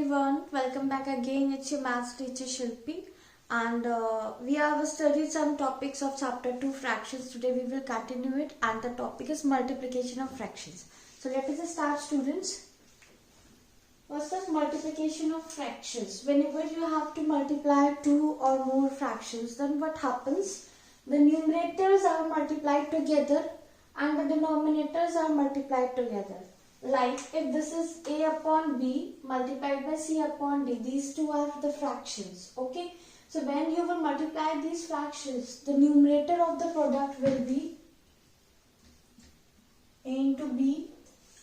everyone, welcome back again. It's your maths teacher Shilpi, and we have studied some topics of chapter 2 fractions. Today we will continue it, and the topic is multiplication of fractions. So let us start, students. What's the multiplication of fractions? Whenever you have to multiply two or more fractions, then what happens? The numerators are multiplied together and the denominators are multiplied together. Like if this is a upon b multiplied by c upon d, these two are the fractions. Okay, so when you will multiply these fractions, the numerator of the product will be a into b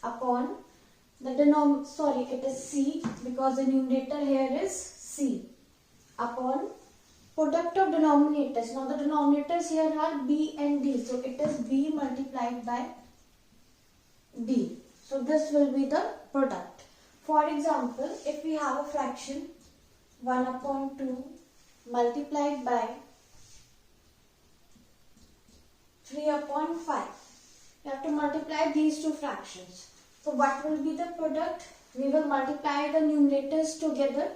upon the it is c, because the numerator here is c, upon product of denominators. Now the denominators here are b and d, so it is b multiplied by d. So this will be the product. For example, if we have a fraction 1 upon 2 multiplied by 3 upon 5. You have to multiply these two fractions. So what will be the product? We will multiply the numerators together.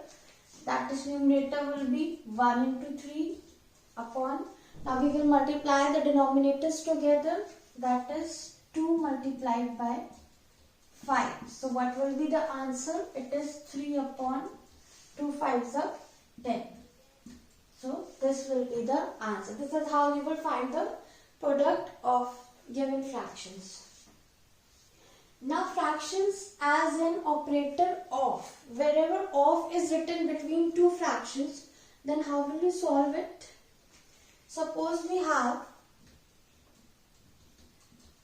That is, numerator will be 1 into 3 upon. Now we will multiply the denominators together. That is 2 multiplied by 5. So what will be the answer? It is 3 upon 2 5s are 10. So this will be the answer. This is how you will find the product of given fractions. Now fractions as an operator of. Wherever of is written between two fractions, then how will you solve it? Suppose we have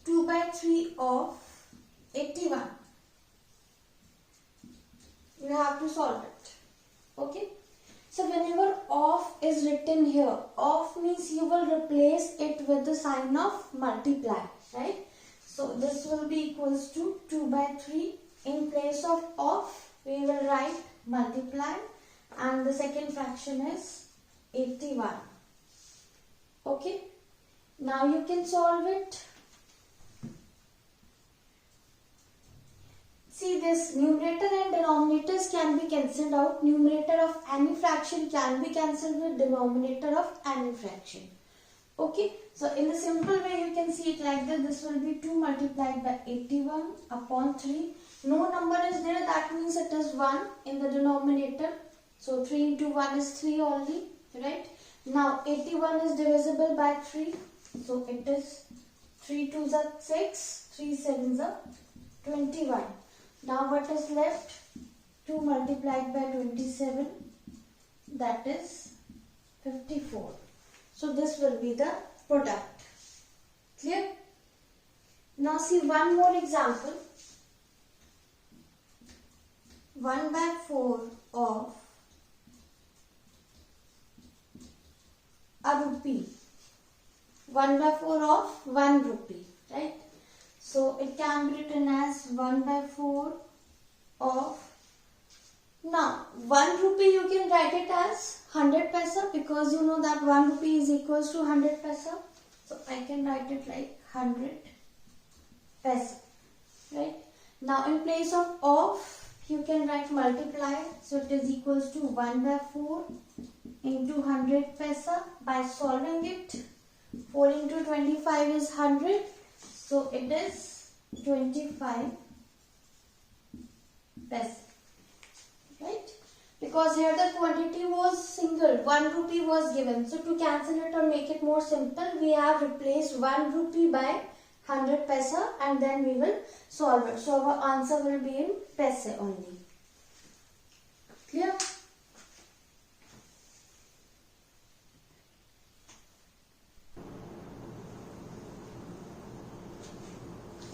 2 by 3 of 81. You have to solve it. Okay. So whenever of is written here, of means you will replace it with the sign of multiply, right? So this will be equals to 2 by 3. In place of we will write multiply, and the second fraction is 81. Okay. Now you can solve it. See, this numerator and denominators can be cancelled out. Numerator of any fraction can be cancelled with denominator of any fraction. Okay, so in a simple way you can see it like this. This will be 2 multiplied by 81 upon 3. No number is there, that means it is 1 in the denominator. So 3 into 1 is 3 only, right? Now 81 is divisible by 3. So it is 3 2s are 6, 3 7s are 21. Now what is left? 2 multiplied by 27, that is 54. So this will be the product. Clear? Now see one more example. 1 by 4 of a rupee. 1 by 4 of 1 rupee, right? So it can be written as 1 by 4 of, now 1 rupee you can write it as 100 paisa, because you know that 1 rupee is equals to 100 paisa. So I can write it like 100 paisa, right? Now in place of you can write multiply. So it is equals to 1 by 4 into 100 paisa. By solving it, 4 into 25 is 100. So it is 25 paisa, right? Because here the quantity was single, 1 rupee was given. So to cancel it or make it more simple, we have replaced 1 rupee by 100 paisa, and then we will solve it. So our answer will be in paise only. Clear?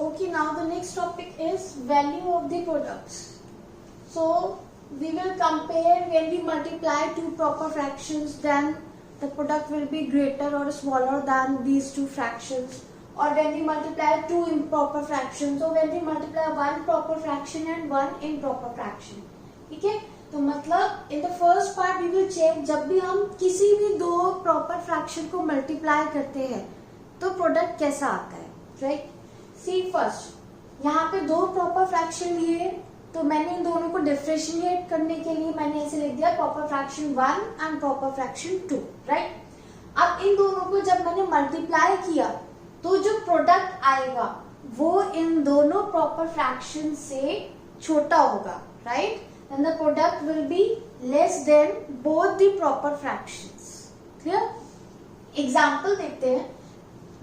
Okay, now the next topic is value of the products. So we will compare when we multiply two proper fractions, then the product will be greater or smaller than these two fractions. Or when we multiply two improper fractions, or when we multiply one proper fraction and one improper fraction. ठीक है? तो मतलब in the first part we will check, जब भी हम किसी भी दो proper fraction को multiply करते हैं तो product कैसा आता है, right? See first, यहाँ पे दो proper fraction लिए तो मैंने इन दोनों को डिफरेंशिएट करने के लिए मैंने ऐसे लिख दिया proper fraction 1 and proper fraction 2, right. अब इन दोनों को जब मैंने मल्टीप्लाई किया तो जो प्रोडक्ट आएगा वो इन दोनों प्रॉपर फ्रैक्शन से छोटा होगा, right, and the product will be less than both the proper fractions. Clear? Example देखते हैं।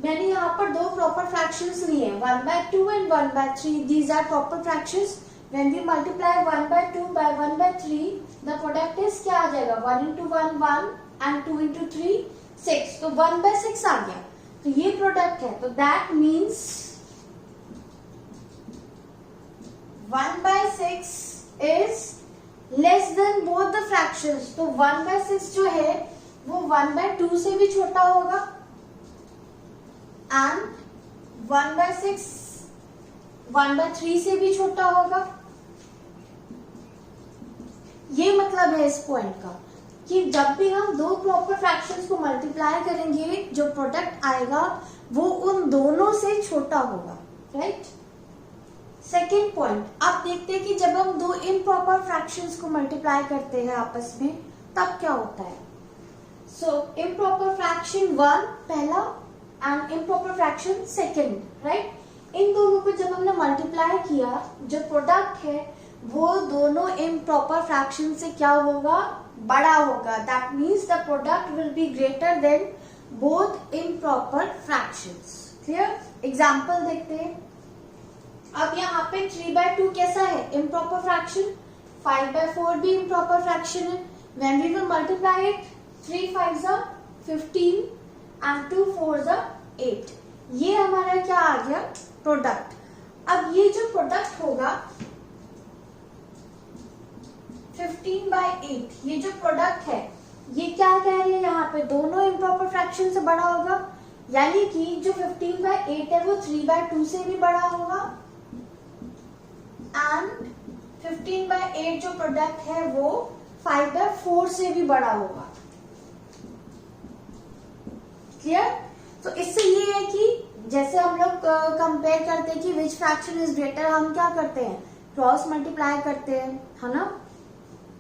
मैंने यहाँ पर दो प्रॉपर फ्रैक्शंस लिए, 1/2 and 1/3। These are proper fractions. When we multiply 1/2 by 1/3, the product is क्या आ जाएगा? 1 into 1 1 and 2 into 3 6। तो 1/6 आ गया। तो ये प्रोडक्ट है, तो that means 1/6 is less than both the fractions। तो 1/6 जो है वो 1/2 से भी छोटा होगा and 1/6 1/3 से भी छोटा होगा। ये मतलब है इस पॉइंट का कि जब भी हम दो प्रॉपर फ्रैक्शंस को मल्टीप्लाई करेंगे जो प्रोडक्ट आएगा वो उन दोनों से छोटा होगा, राइट। सेकेंड पॉइंट, अब देखते हैं कि जब हम दो इम्प्रॉपर फ्रैक्शंस को मल्टीप्लाई करते हैं आपस में तब क्या होता है। सो इम्प्रॉपर फ्रैक्शन 1 पहला and improper fraction second, right. इन दोनों को जब हमने मल्टीप्लाई किया जो प्रोडक्ट है वो दोनों इम्प्रॉपर फ्रैक्शन से क्या होगा? बड़ा होगा। That means the product will be greater than both improper fractions. Clear? Example देखते हैं। अब यहाँ पे 3/2 कैसा है? Improper fraction. 5/4 भी इम्प्रॉपर फ्रैक्शन है। When we will multiply it, 3 5s are 15 and 2 4s are 8। ये हमारा क्या आ गया? प्रोडक्ट। अब ये जो प्रोडक्ट होगा 15/8, ये जो प्रोडक्ट है ये क्या कह रही है यहाँ पे? दोनों इम्प्रॉपर फ्रैक्शन से बड़ा होगा, यानी कि जो 15/8 है वो 3/2 से भी बड़ा होगा एंड 15/8 जो प्रोडक्ट है वो 5/4 से भी बड़ा होगा। क्लियर? तो इससे ये है कि जैसे हम लोग कंपेयर करते हैं कि विच फ्रैक्शन इज ग्रेटर, हम क्या करते हैं? क्रॉस मल्टीप्लाई करते हैं, है ना।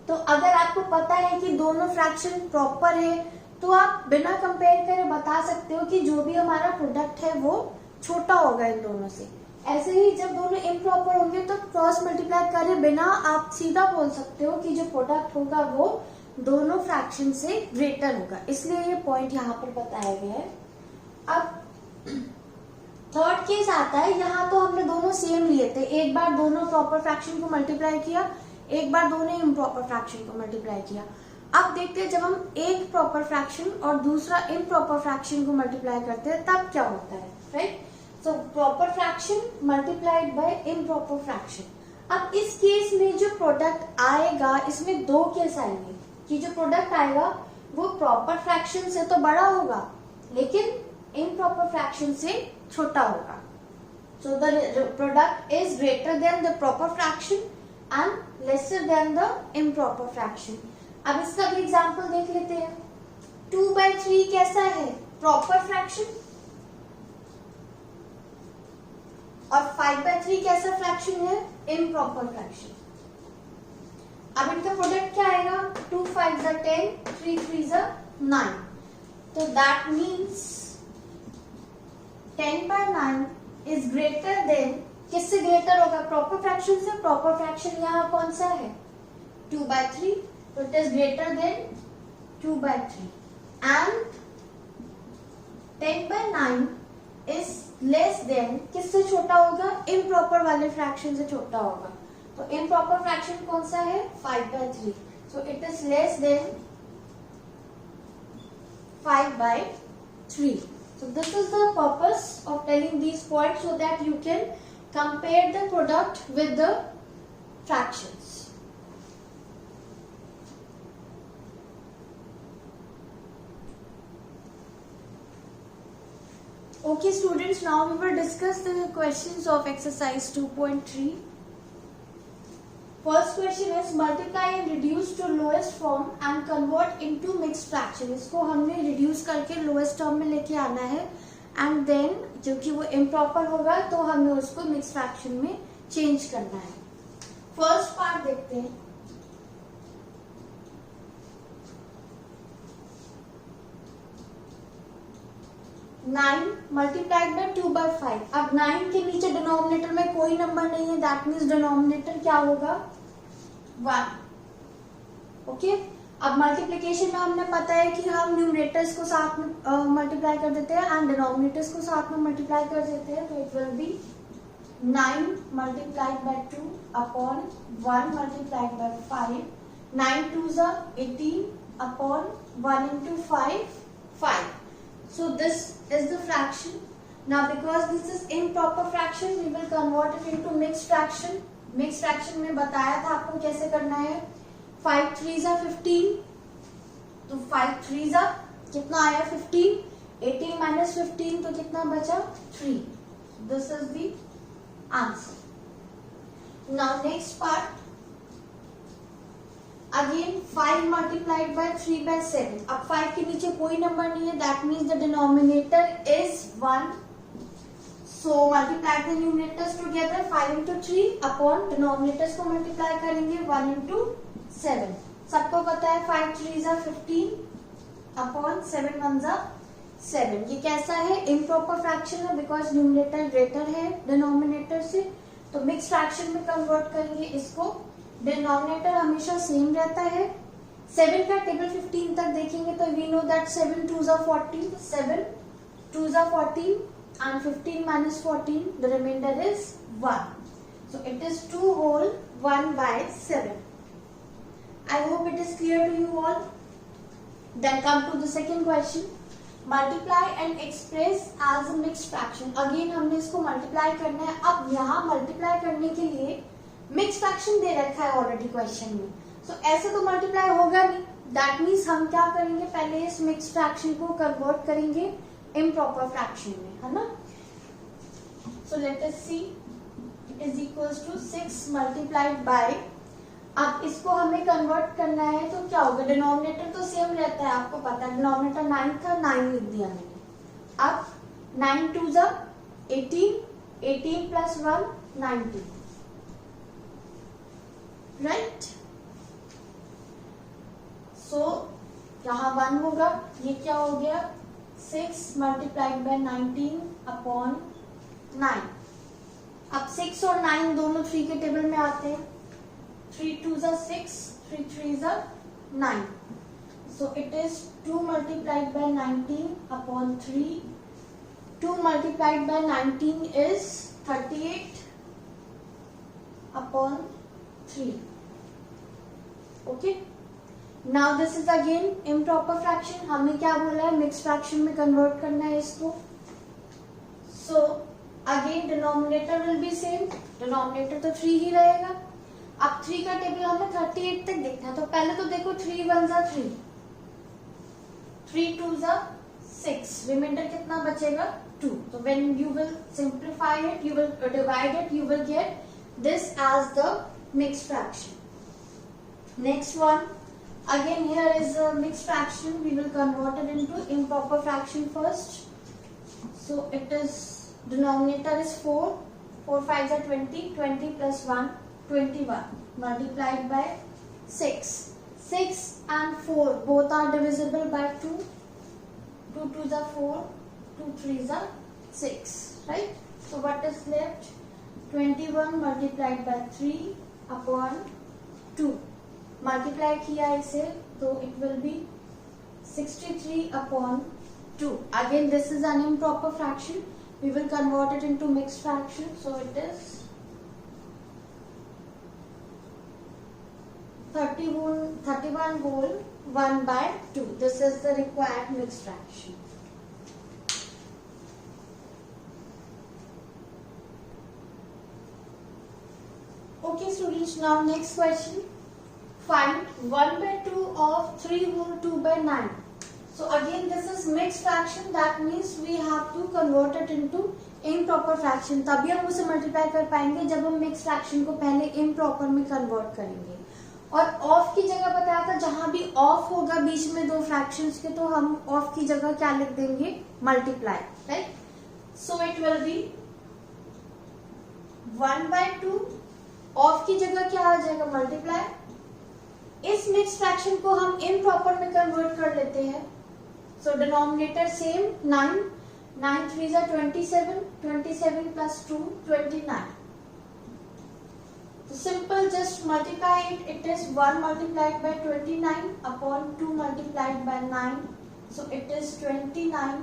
तो अगर आपको पता है कि दोनों फ्रैक्शन प्रॉपर है तो आप बिना कंपेयर करे बता सकते हो कि जो भी हमारा प्रोडक्ट है वो छोटा होगा इन दोनों से। ऐसे ही जब दोनों इम्प्रॉपर होंगे तो क्रॉस मल्टीप्लाई करे बिना आप सीधा बोल सकते हो कि जो प्रोडक्ट होगा वो दोनों फ्रैक्शन से ग्रेटर होगा। इसलिए ये पॉइंट यहाँ पर बताया गया है। अब थर्ड केस आता है, यहाँ तो हमने दोनों सेम लिए थे। एक बार दोनों प्रॉपर फ्रैक्शन को मल्टीप्लाई किया, एक बार दोनों इम्प्रॉपर फ्रैक्शन को मल्टीप्लाई किया। अब देखते हैं जब हम एक प्रॉपर फ्रैक्शन और दूसरा इम्प्रॉपर फ्रैक्शन को मल्टीप्लाई करते हैं तब क्या होता है, right. So proper fraction multiplied by improper fraction. अब इस केस में जो प्रोडक्ट आएगा इसमें दो केस आएंगे कि जो प्रोडक्ट आएगा वो प्रॉपर फ्रैक्शन से तो बड़ा होगा लेकिन इम्प्रॉपर फ्रैक्शन से छोटा होगा। So the product is greater than the proper fraction and lesser than the improper fraction. अब इसका भी एग्जांपल देख लेते हैं। 2/3 कैसा है? Proper fraction. और 5/3 कैसा फ्रैक्शन है? Improper fraction. अब इनका प्रोडक्ट क्या आएगा? 2 5s are 10, 3 3s are 9। तो that means 10/9 is greater than, किससे ग्रेटर होगा? प्रॉपर फ्रैक्शन से। प्रॉपर फ्रैक्शन यहाँ कौन सा है? 2/3, तो it is greater than 2/3 and 10/9 is less than, किससे छोटा होगा? इम्प्रॉपर वाले फ्रैक्शन से छोटा होगा। तो इम्प्रॉपर फ्रैक्शन कौन सा है? 5/3, सो it is less than 5/3। So this is the purpose of telling these points so that you can compare the product with the fractions. Okay students, now we will discuss the questions of exercise 2.3. First question is multiply and reduce to lowest form and convert into mixed fraction. इसको हमने reduce करके lowest term में लेके आना है and then जो कि वो improper होगा तो हमें उसको mixed fraction में change करना है. फर्स्ट पार्ट देखते हैं। 9 मल्टीप्लाइड बाय 2/5। अब 9 के नीचे डिनोमिनेटर में कोई नंबर नहीं है, दैट मीन्स डिनोमिनेटर क्या होगा 1। ओके, अब मल्टीप्लिकेशन में हमने पता है कि हम न्यूमरेटर्स को साथ में मल्टीप्लाई कर देते हैं एंड डिनोमिनेटर्स को साथ में मल्टीप्लाई कर देते हैं, तो it will be 9 multiplied by 2 upon 1 multiplied by 5। 9 2s are 18 upon 1 into 5, 5. So this is the fraction. Now because this is improper fraction, we will convert it into mixed fraction. Mixed fraction में बताया था आपको कैसे करना है। 5 3s are 15, तो 5 3s are कितना आया 15, 18 minus 15 तो कितना बचा 3. This is the answer. Now next part. Again 5 multiplied by 3/7. अब 5 के नीचे कोई नंबर नहीं है, that means the denominator is 1. So multiply the numerators together, 5 into 3 upon denominators को multiply करेंगे 1 into 7. सबको पता है 5 3s are 15 upon 7 1s are 7. ये कैसा है improper fraction है because numerator greater है denominator से, तो mixed fraction में convert करेंगे इसको। डिनोमिनेटर हमेशा सेम रहता है। 7 का टेबल 15 तक देखेंगे तो we know that 7 2s are 14, 7 2s are 14 and 15 minus 14, the remainder is 1. So it is 2 whole 1/7. I hope it is clear to you all. Then come to the second question. Multiply and express as a mixed fraction. Again हमने इसको multiply करना है। अब यहाँ multiply करने के लिए mix fraction दे रखा है ऑलरेडी क्वेश्चन में, सो ऐसे तो मल्टीप्लाई होगा नहीं, दैट मीन्स हम क्या करेंगे पहले इस मिक्स फ्रैक्शन को कन्वर्ट करेंगे इम्प्रॉपर फ्रैक्शन में, है ना। So let us see, it is equals to 6 multiplied by, अब इसको हमें कन्वर्ट करना है तो क्या होगा, डिनोमिनेटर तो सेम रहता है आपको पता है, डिनोमिनेटर 9 था 9 लिख दिया मैंने। अब 9 2s are 18, 18 plus 1 19, राइट। सो यहाँ 1 होगा, ये क्या हो गया 6 मल्टीप्लाइड बाय 19 अपॉन 9। अब 6 और 9 दोनों 3 के टेबल में आते हैं, 3 2s are 6, 3 3s are 9, so it is 2 multiplied by 19 upon 3. 2 multiplied by 19 is 38 upon 3. Okay, now this is again improper fraction. हमें क्या बोला है मिक्स फ्रैक्शन में कन्वर्ट करना है इसको। So again denominator will be same, denominator तो 3 ही रहेगा। अब 3 का टेबल हमें 38 तक देखना है, तो पहले तो देखो 3 1s are 3, 3 2s are 6, reminder कितना बचेगा 2। तो when you will simplify it, you will divide it, you will get this as the mixed fraction. Next one, again here is a mixed fraction, we will convert it into improper fraction first. So it is, denominator is 4, 4 5s are 20, 20 plus 1 21 multiplied by 6. 6 and 4 both are divisible by 2, 2 2s are 4, 2 3s are 6, right? So what is left, 21 multiplied by 3 upon 2, multiply किया इसे तो it will be 63 upon 2. Again this is an improper fraction, we will convert it into mixed fraction, so it is 31 whole 1/2. This is the required mixed fraction. Okay students, now next question. Find 1/2 of 3 whole 2/9. So again this is mixed fraction, that means we have to convert it into improper fraction. तभी हम उसे multiply कर पाएंगे जब हम mix fraction को पहले improper में कन्वर्ट करेंगे। और ऑफ की जगह बताया था, जहां भी ऑफ होगा बीच में दो फ्रैक्शंस के, तो हम ऑफ की जगह क्या लिख देंगे multiply, right. So it will be 1/2 of की जगह क्या आ जाएगा, मल्टीप्लाई। इस मिक्स फ्रैक्शन को हम इम्प्रॉपर में कन्वर्ट कर लेते हैं। सो डिनोमिनेटर सेम 9, 9 3 जा 27, 27 plus 2 29। So simple, just multiply it. It is 1 multiplied by 29 upon 2 multiplied by 9. So it is 29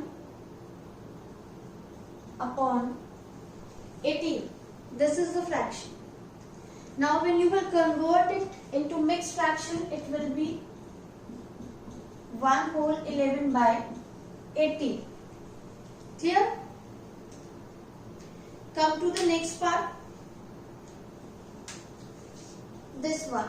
upon 18. This is the fraction. Now when you will convert it into mixed fraction, it will be 1 whole 11 by 18. Clear? Come to the next part. This one,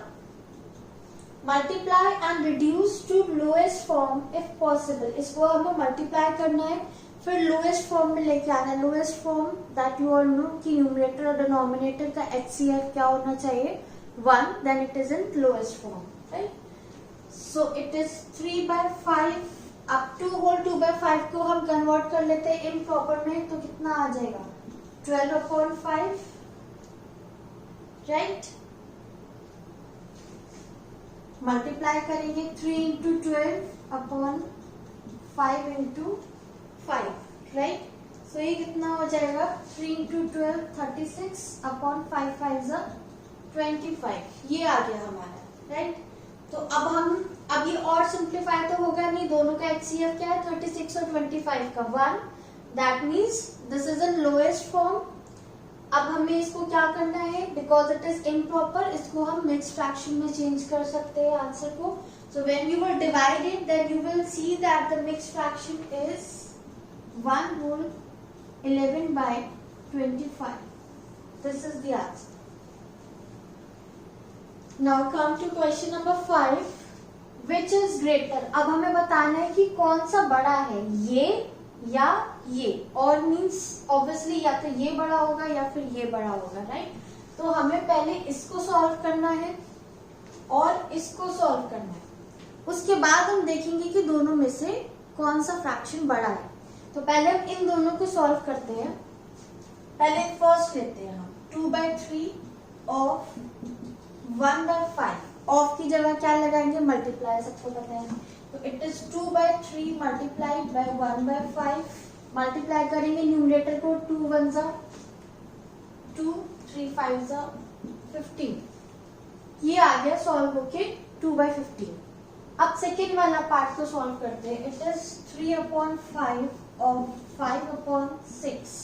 multiply and reduce to lowest form if possible. इसको हमें multiply करना है, फिर lowest form में लेके आना है. lowest form that you all know कि numerator और denominator का HCF क्या होना चाहिए, 1, then it is in lowest form, right? So it is 3 by 5 up to whole 2 by 5 को हम convert कर लेते हैं improper में, तो कितना आ जाएगा, 12 upon 5, right? मल्टीप्लाई करेंगे 3 इंटू 12 अपॉन 5 इंटू 5, राइट? सो ये कितना हो जाएगा, 3 इंटू 12 36 अपॉन 5 5 25। ये आ गया हमारा, राइट? तो अब ये और सिंप्लीफाई तो होगा नहीं, दोनों का HCF क्या है, 36 और 25 का 1, that means this is in lowest form. अब हमें इसको क्या करना है, बिकॉज इट इज इम्प्रॉपर, इसको हम मिक्स फ्रैक्शन में चेंज कर सकते हैं आंसर को। So when you will divide it, then you will see that the mix fraction is 1 whole 11 by 25. This is the answer. Now come to question number 5, which is greater. अब हमें बताना है कि कौन सा बड़ा है, ये या ये, और मीन्स ऑब्वियसली या तो ये बड़ा होगा या फिर ये बड़ा होगा, राइट? तो हमें पहले इसको सॉल्व करना है और इसको सॉल्व करना है, उसके बाद हम देखेंगे कि दोनों में से कौन सा फ्रैक्शन बड़ा है। तो पहले हम इन दोनों को सॉल्व करते हैं। पहले फर्स्ट लेते हैं हम 2 by 3 ऑफ 1 by 5। ऑफ की जगह क्या लगाएंगे, मल्टीप्लाई, सबको पता है। तो it is 2 by 3 multiplied by 1 by 5। Multiply करेंगे न्यूमरेटर को, 2 1 जा 2, 3 5 जा 15। ये आ गया सॉल्व होके 2 by 15। अब सेकेंड वाला पार्ट को सॉल्व करते हैं। इट इज 3 upon 5 और 5 upon 6।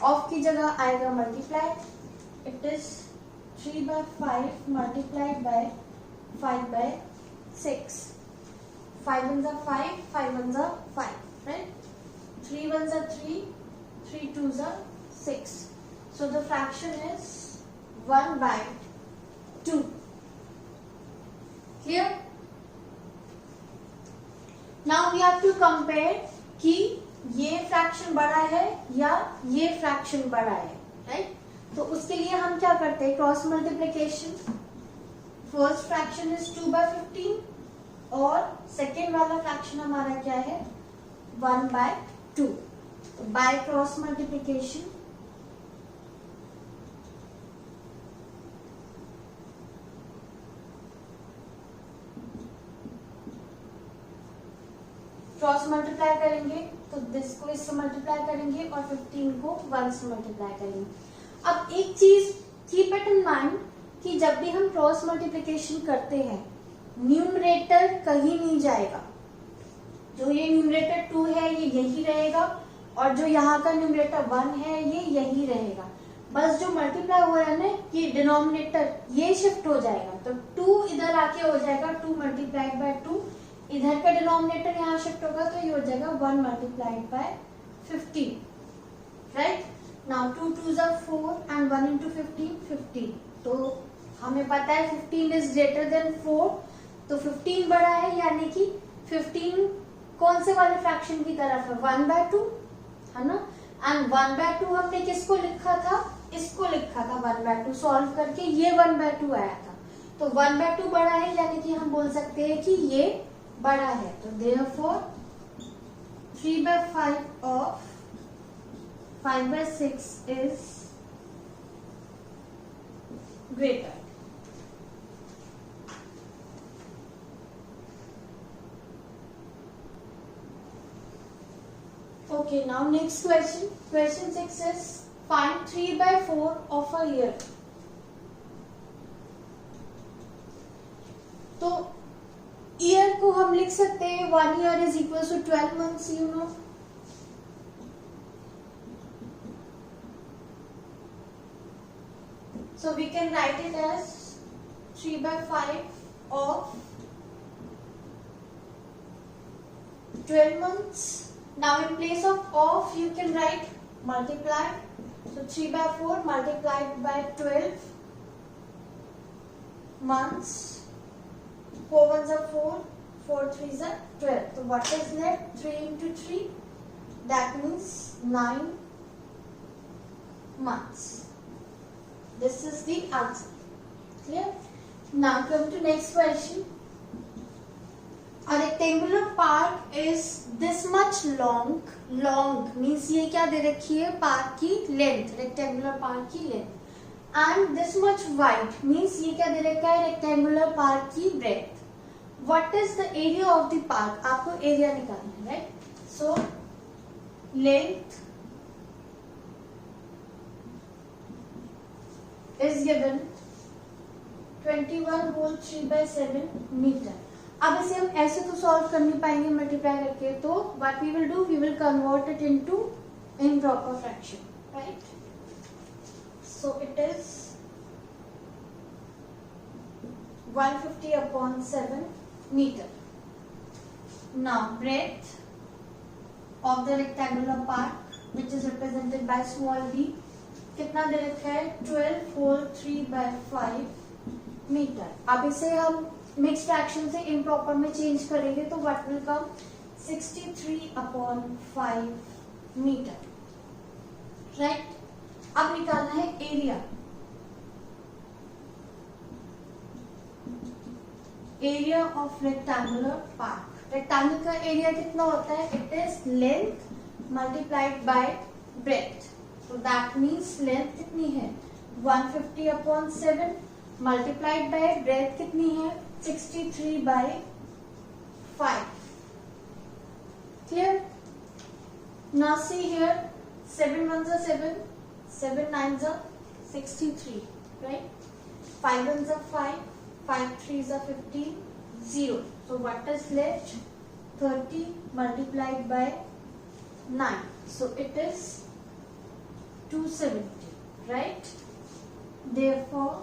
ऑफ की जगह आएगा multiply. It is 3 by 5 multiplied by 5 by 6। 5 1 जा 5, 5 1 जा 5, right? 3 1 जा 3, 3 2 जा 6. So the fraction is 1 by 2. Clear? Now we have to compare कि ये फ्रैक्शन बड़ा है या ये फ्रैक्शन बड़ा है, राइट? तो उसके लिए हम क्या करते हैं, cross multiplication. First fraction is 2 by 15 और सेकेंड वाला फ्रैक्शन हमारा क्या है, 1 by 2। तो by cross multiplication cross multiply करेंगे तो दिस को इससे मल्टीप्लाई करेंगे और 15 को 1 से मल्टीप्लाई करेंगे। अब एक चीज कीप इट इन माइंड कि जब भी हम क्रॉस मल्टीप्लिकेशन करते हैं, न्यूमरेटर कहीं नहीं जाएगा। जो ये न्यूमरेटर 2 है ये यही रहेगा और जो यहाँ का न्यूमरेटर 1 है ये यही रहेगा। बस जो मल्टीप्लाई हो रहा है ना, ये डिनोमिनेटर ये शिफ्ट हो जाएगा। तो 2 इधर आके हो जाएगा 2 मल्टीप्लाइड बाय 2, इधर का डिनोमिनेटर यहाँ शिफ्ट होगा तो ये हो जाएगा 1 multiplied by 15, right? Now 2 2 are 4 and 1 into 15 15। तो हमें पता है 15 इज ग्रेटर देन 4, तो 15 बड़ा है, यानी कि 15 कौन से वाले फ्रैक्शन की तरफ है, 1 by 2 है ना। एंड 1 by 2 हमने किसको लिखा था, इसको लिखा था 1 by 2, सॉल्व करके ये 1 by 2 आया था। तो 1 by 2 बड़ा है, यानी कि हम बोल सकते हैं कि ये बड़ा है। तो therefore 3 by 5 of 5 by 6 is greater. Okay, now next question. Question 6 is find 3/4 of a year. तो ईयर को हम लिख सकते हैं 1 year is equals to 12 months, you know. So we can write it as 3/5 of 12 months. Now in place of you can write multiply. So 3/4 multiplied by 12 months. 4 ones are 4, 4 threes are 12. So what is left? 3 into 3. That means 9 months. This is the answer. Clear? Now come to next question. A rectangular park is this much long. Long means ये क्या दे रखी है? Park की length, rectangular park की length. And this much wide means ये क्या दे रखा है? रेक्टेंगुलर पार्क की breadth. What is the area of the park? आपको एरिया निकालना है, right? So length is given 21 whole 3/7 meter. अब इसे हम ऐसे तो सॉल्व कर नहीं पाएंगे मल्टीप्लाई करके, तो what we will do, we will convert it into improper fraction, right? So it is 150 upon 7 meter. Now breadth of the rectangular part which is represented by small d कितना दे रखा है? 12 whole 3/5 metre. अब इसे हम mix fraction से improper में change करेंगे तो what will come? 63 upon 5 metre, right? अब निकालना है area. Area of rectangular park. Rectangle का एरिया कितना होता है? It is length multiplied by breadth. So that means length कितनी है? 150 upon 7 multiplied by breadth कितनी है? 63 by 5. Clear? Now see here, 7 ones are 7, 7 nines are 63, right? 5 ones are 5, 5 threes are 15, 0. So what is left? 30 multiplied by 9. So it is 270, right? Therefore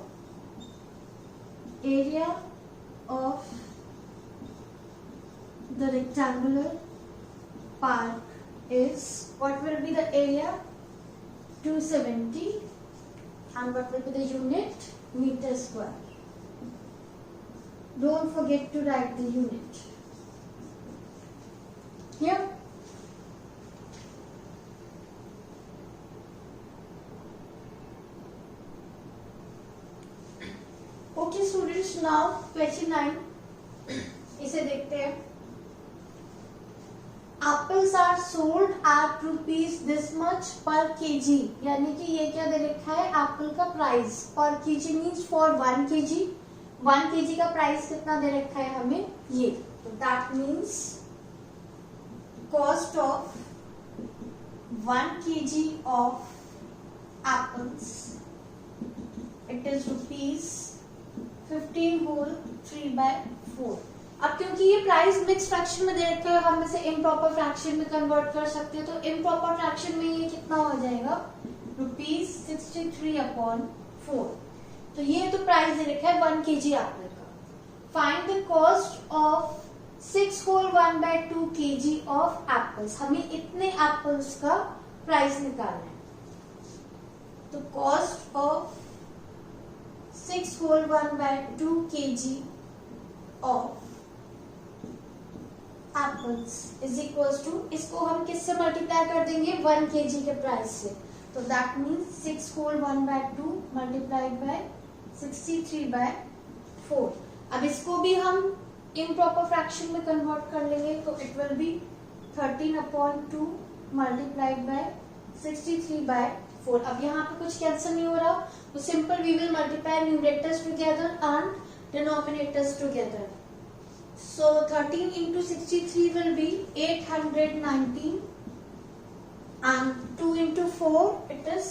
area of the rectangular park is, what will be the area? 270. And what will be the unit? Meter square. Don't forget to write the unit here. Okay students, now question 9 इसे देखते हैं. Apples are sold at rupees this much per kg. यानी कि ये क्या दे रखा है? एप्पल का price per kg means for 1 kg. 1 kg का प्राइस कितना दे रखा है हमें? ये. तो that means cost of 1 kg of apples, it is rupees 15 whole 3/4. अब क्योंकि ये प्राइस मिक्स फ्रैक्शन में दे रखे हैं, हम इसे इम्प्रॉपर फ्रैक्शन में कन्वर्ट कर सकते हैं. तो इम्प्रॉपर फ्रैक्शन में ये कितना हो जाएगा? Rupees 63 upon 4. तो ये तो प्राइस दे रखा है 1 kg एप्पल का. Find the cost of 6 whole 1/2 kg of apples. हमें इतने एप्पल्स का प्राइस निकालना है. तो cost of 6 whole 1/2 kg of apples is equals to, इसको हम किससे मल्टीप्लाई कर देंगे? 1 kg के प्राइस से. तो that means 6 whole 1/2 multiplied by 63/4. अब इसको भी हम इम्प्रॉपर फ्रैक्शन में कन्वर्ट कर लेंगे तो it will be 13 upon 2 multiplied by 63/4. 4. अब यहाँ पे कुछ कैंसिल नहीं हो रहा, तो simple we will multiply numerators together and denominators together. So 13 into 63 will be 819 and 2 into 4 it is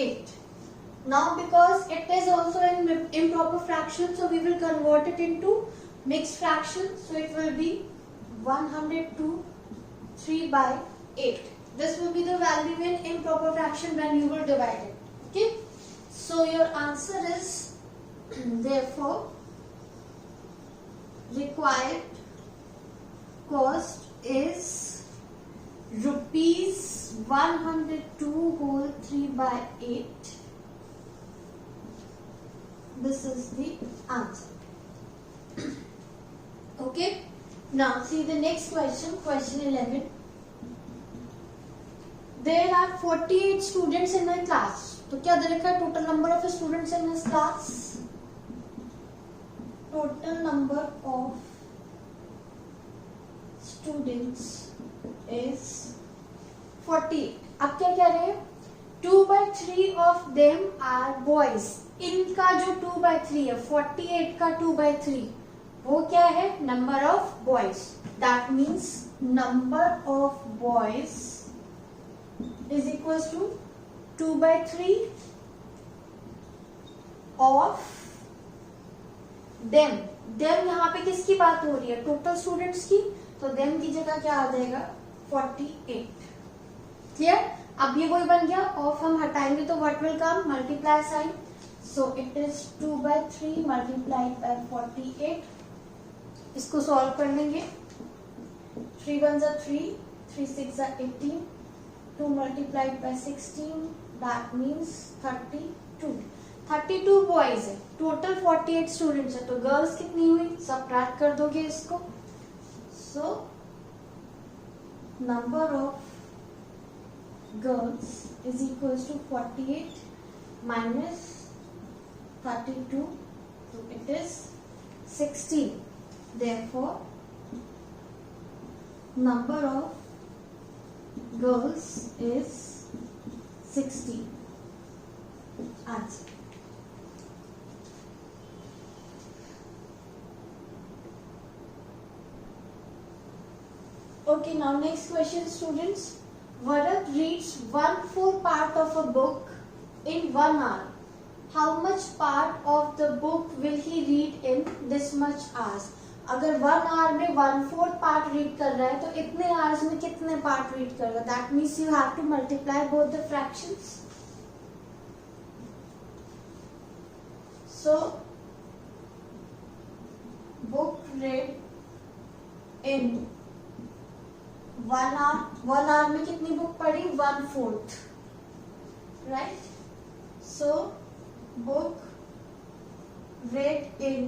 8. Now because it is also an improper fraction, so we will convert it into mixed fraction. So it will be 102 3 by 8. This will be the value in improper fraction when you will divide it. Okay. So your answer is therefore required cost is rupees 102 whole 3 by 8. This is the answer. Okay. Now see the next question, question 11. There are 48 students in a class. तो क्या दे रखा है total number of students in this class? Total number of students is 48. अब क्या कह रहे हैं? 2/3 of them are boys. इनका जो 2/3 है, 48 का 2/3 वो क्या है? Number of boys. That means number of boys is equals to 2/3 of them. them यहाँ पे किसकी बात हो रही है? टोटल स्टूडेंट्स की. तो them की जगह क्या आ जाएगा? 48. क्लियर? अब ये वही बन गया. ऑफ हम हटाएंगे तो what will come? Multiply sign. So it is 2/3 multiplied by 48. इसको सॉल्व कर लेंगे. 3 1 जा 3, 3 6 जा 18, 2 multiplied by 16, that means 32. 32 boys है, टोटल 48 स्टूडेंट्स है. तो गर्ल्स कितनी हुई? सबट्रैक्ट कर दोगे इसको. So number of girls is equals to 48 minus 32, so it is 16. Therefore number of girls is 60. Answer. Okay, now next question, students. Bharat reads 1/4 part of a book in 1 hour. How much part of the book will he read in this much hours? अगर 1 hour में 1/4 part read कर रहा है तो इतने hours में कितने part read करेगा? That means you have to multiply both the fractions. So book read in 1 hour. 1 hour में कितनी बुक पढ़ी? 1/4. Right. So book read in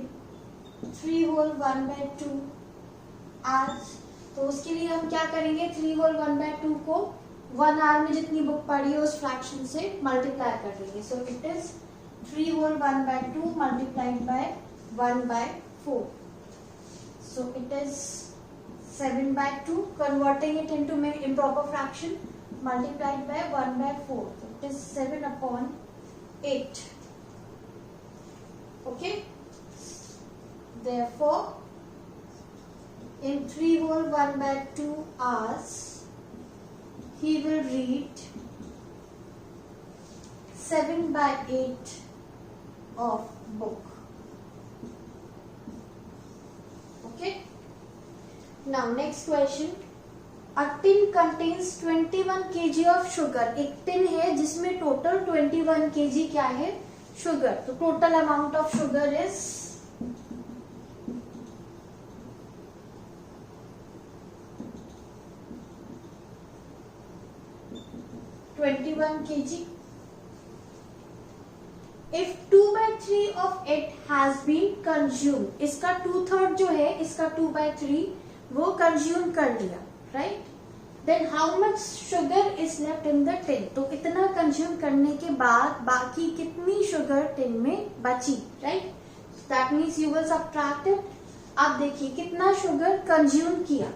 3 whole 1/2 hours. तो उसके लिए हम क्या करेंगे? 3 whole 1/2 को 1 hour में जितनी बुक पढ़ी है उस फ्रैक्शन से मल्टीप्लाई कर देंगे. सो it is 3 whole 1/2 multiplied by 1/4. So it is 7/2. Converting it into improper fraction multiplied by 1/4. So it is 7/8. Okay. Therefore, in 3 whole 1/2 hours, he will read 7/8 of book. Okay. Now next question. A tin contains 21 kg of sugar. एक tin है जिसमें total 21 kg क्या है? Sugar. तो total amount of sugar is 21 kg. If 2/3 of it has been consumed, इसका 2/3 जो है, इसका 2/3 वो कंज्यूम कर लिया. Right. Then how much sugar is left in the tin? तो इतना कंज्यूम करने के बाद बाकी कितनी शुगर टिन में बची? Right. That means you will subtract it. अब देखिए कितना शुगर कंज्यूम किया.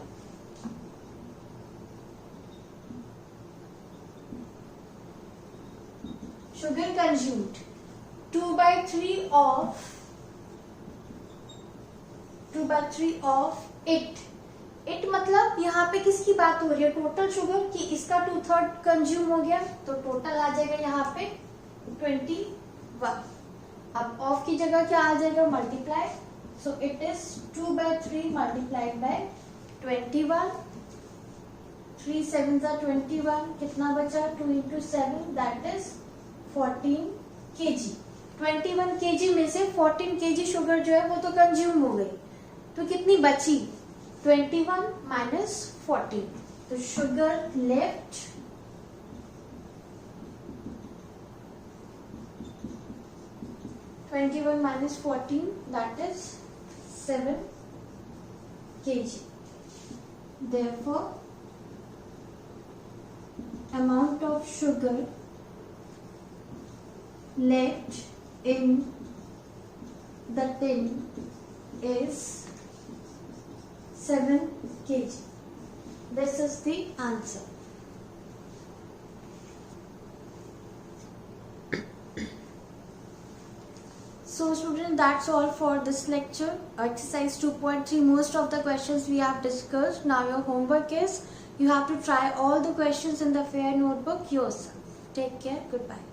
sugar consumed 2/3 of it मतलब यहाँ पे किसकी बात हो रही है, टोटल शुगर की, इसका 2/3 कंज्यूम हो गया तो टोटल आ जाएगा यहाँ पे 21. अब ऑफ की जगह क्या आ जाएगा, multiply, so it is 2/3 multiplied bye 21. 3 7 21, कितना बचा, 2 into 7 that is 14 kg. 21 kg में से 14 kg शुगर जो है वो तो कंज्यूम हो गई, तो कितनी बची, 21 minus 14. तो sugar left 21 minus 14 that is 7 kg. Therefore, amount of sugar left in the tin is 7 kg. This is the answer. So students, that's all for this lecture. Exercise 2.3, most of the questions we have discussed. Now your homework is, you have to try all the questions in the fair notebook yourself. Take care. Goodbye.